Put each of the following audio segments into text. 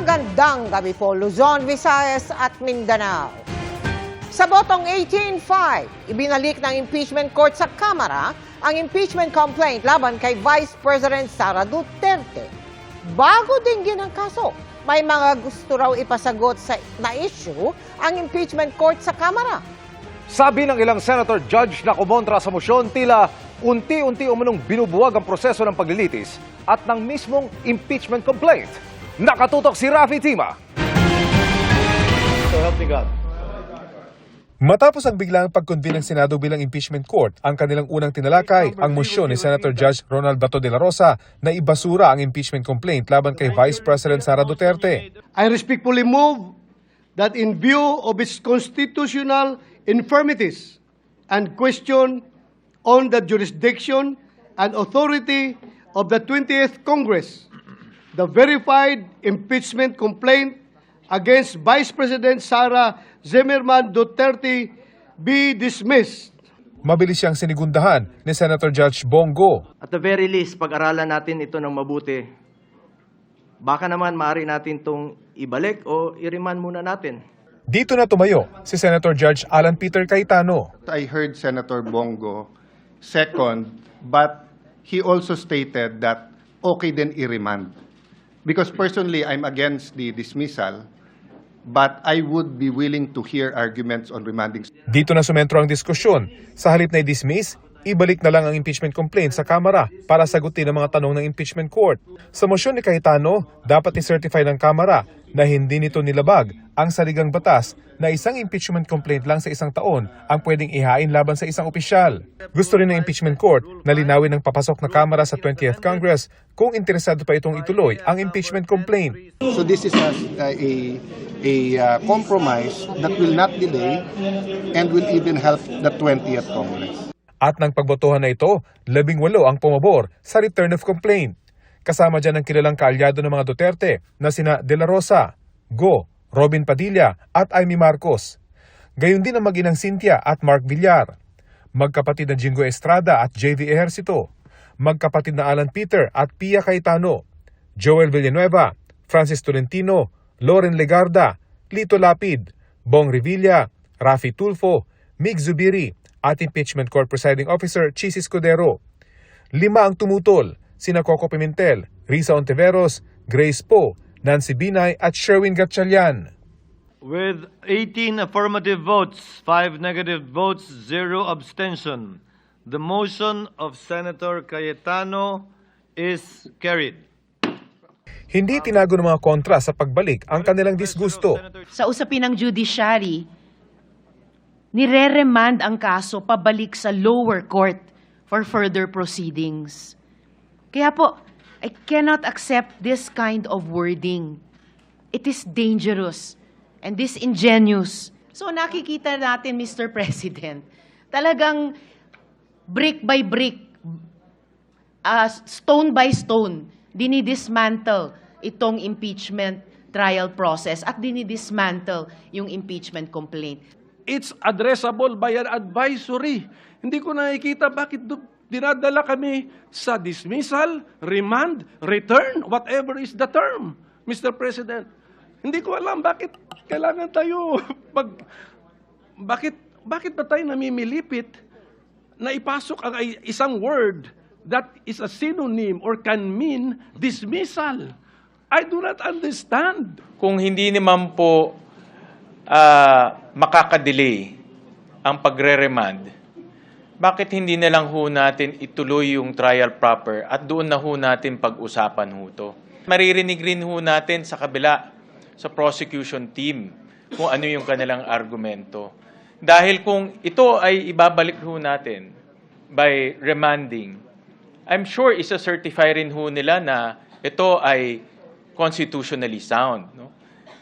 Magandang gabi po, Luzon, Visayas at Mindanao. Sa botong 18-5, ibinalik ng impeachment court sa Kamara ang impeachment complaint laban kay Vice President Sara Duterte. Bago dinggin ang kaso, may mga gusto raw ipasagot na issue ang impeachment court sa Kamara. Sabi ng ilang senator judge na kumontra sa mosyon, tila unti-unti umunong binubuwag ang proseso ng paglilitis at ng mismong impeachment complaint. Nakatutok si Rafi Tima. So help me God. Matapos ang biglang pag-convene ng Senado bilang impeachment court, ang kanilang unang tinalakay ang mosyon ni Senator Judge Ronald Bato de la Rosa na ibasura ang impeachment complaint laban kay Vice President Sara Duterte. I respectfully move that in view of its constitutional infirmities and question on the jurisdiction and authority of the 20th Congress, the verified impeachment complaint against Vice President Sara Zimmerman Duterte be dismissed. Mabilis siyang sinigundahan ni Senator Judge Bongo. At the very least, pag-aralan natin ito ng mabuti. Baka naman maaari natin itong ibalik o i-remand muna natin. Dito na tumayo si Senator Judge Alan Peter Cayetano. I heard Senator Bongo second, but he also stated that okay din i-remand. Because personally, I'm against the dismissal, but I would be willing to hear arguments on remanding. Dito na sumentro ang diskusyon. Sa halip na i-dismiss, ibalik na lang ang impeachment complaint sa Kamara para sagutin ang mga tanong ng impeachment court. Sa mosyon ni Cayetano, dapat i-certify ng Kamara na hindi nito nilabag ang saligang batas na isang impeachment complaint lang sa isang taon ang pwedeng ihain laban sa isang opisyal. Gusto rin ng impeachment court na linawin ng papasok na Kamara sa 20th Congress kung interesado pa itong ituloy ang impeachment complaint. So this is a compromise that will not delay and will even help the 20th Congress. At ng pagbotohan na ito, 18 ang pumabor sa return of complaint. Kasama dyan ang kilalang kaalyado ng mga Duterte na sina De La Rosa, Go, Robin Padilla at Amy Marcos. Gayon din ang mag-inang Cynthia at Mark Villar. Magkapatid na Jingo Estrada at JV Ejercito. Magkapatid na Alan Peter at Pia Cayetano. Joel Villanueva, Francis Tolentino, Loren Legarda, Lito Lapid, Bong Revilla, Rafi Tulfo, Mig Zubiri at Impeachment Court Presiding Officer Chis Escudero. 5 ang tumutol, sina Coco Pimentel, Risa Ontiveros, Grace Poe, Nancy Binay at Sherwin Gatchalian. With 18 affirmative votes, 5 negative votes, 0 abstention, the motion of Senator Cayetano is carried. Hindi tinago ng mga kontra sa pagbalik ang kanilang disgusto. Sa usapin ng judiciary, nire-remand ang kaso pabalik sa lower court for further proceedings. Kaya po, I cannot accept this kind of wording. It is dangerous and disingenuous. So nakikita natin, Mr. President, talagang brick by brick, stone by stone, dinidismantle itong impeachment trial process at dinidismantle yung impeachment complaint. It's addressable by an advisory. Hindi ko nakikita bakit dinadala kami sa dismissal, remand, return, whatever is the term, Mr. President. Hindi ko alam bakit kailangan tayo, bakit ba tayo namimilipit na ipasok ang isang word that is a synonym or can mean dismissal. I do not understand. Kung hindi naman po makakadelay ang pagre-remand, bakit hindi na lang ho natin ituloy yung trial proper at doon na ho natin pag-usapan ho to? Maririnig rin ho natin sa kabila, sa prosecution team, kung ano yung kanilang argumento. Dahil kung ito ay ibabalik ho natin by remanding, I'm sure isa-certify rin ho nila na ito ay constitutionally sound. No?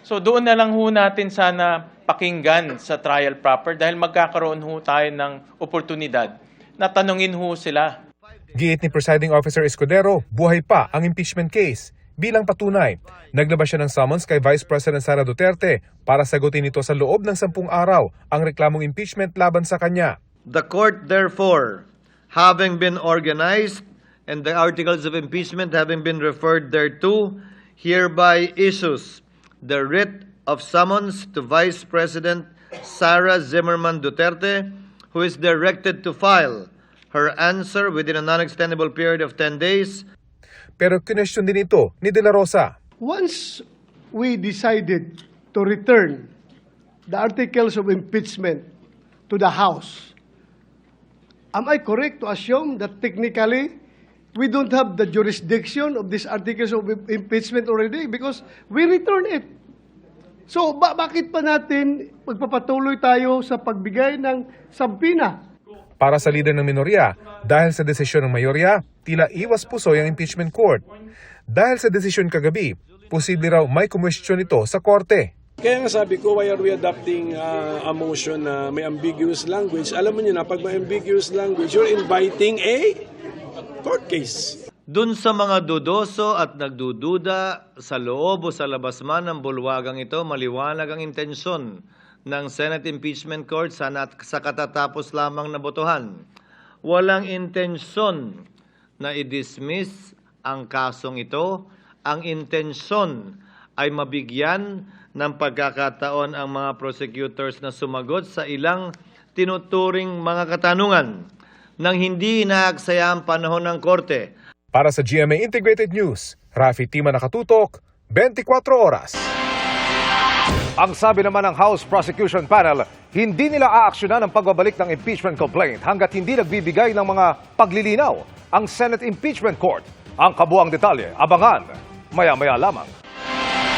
So doon na lang ho natin sana pakinggan sa trial proper dahil magkakaroon ho tayo ng oportunidad na tanungin ho sila. Giit ni Presiding Officer Escudero, buhay pa ang impeachment case. Bilang patunay, naglabas siya ng summons kay Vice President Sara Duterte para sagutin ito sa loob ng 10 araw ang reklamong impeachment laban sa kanya. The court, therefore, having been organized and the articles of impeachment having been referred thereto, hereby issues the writ of summons to Vice President Sara Zimmerman Duterte, who is directed to file her answer within a non-extendable period of 10 days. Pero kinwestiyon din ito ni De La Rosa. Once we decided to return the articles of impeachment to the House, am I correct to assume that technically we don't have the jurisdiction of these articles of impeachment already because we return it? So bakit pa natin magpapatuloy tayo sa pagbigay ng sampina? Para sa lider ng minorya, dahil sa desisyon ng mayorya, tila iwas pusoy ang impeachment court. Dahil sa desisyon kagabi, posible raw may kumwestiyon ito sa korte. Kaya nga sabi ko, why are we adopting a motion na may ambiguous language? Alam mo nyo na, pag may ambiguous language, you're inviting a court case. Dun sa mga dudoso at nagdududa sa loob o sa labas man ng bulwagang ito, maliwanag ang intensyon ng Senate Impeachment Court sa katatapos lamang na botohan. Walang intensyon na i-dismiss ang kasong ito. Ang intensyon ay mabigyan ng pagkakataon ang mga prosecutors na sumagot sa ilang tinuturing mga katanungan nang hindi inaaksaya ang panahon ng korte. Para sa GMA Integrated News, Rafi Tima nakatutok, 24 oras. Ang sabi naman ng House Prosecution Panel, hindi nila aaksyonan ang pagbabalik ng impeachment complaint hanggat hindi nagbibigay ng mga paglilinaw ang Senate Impeachment Court. Ang kabuang detalye, abangan maya-maya lamang.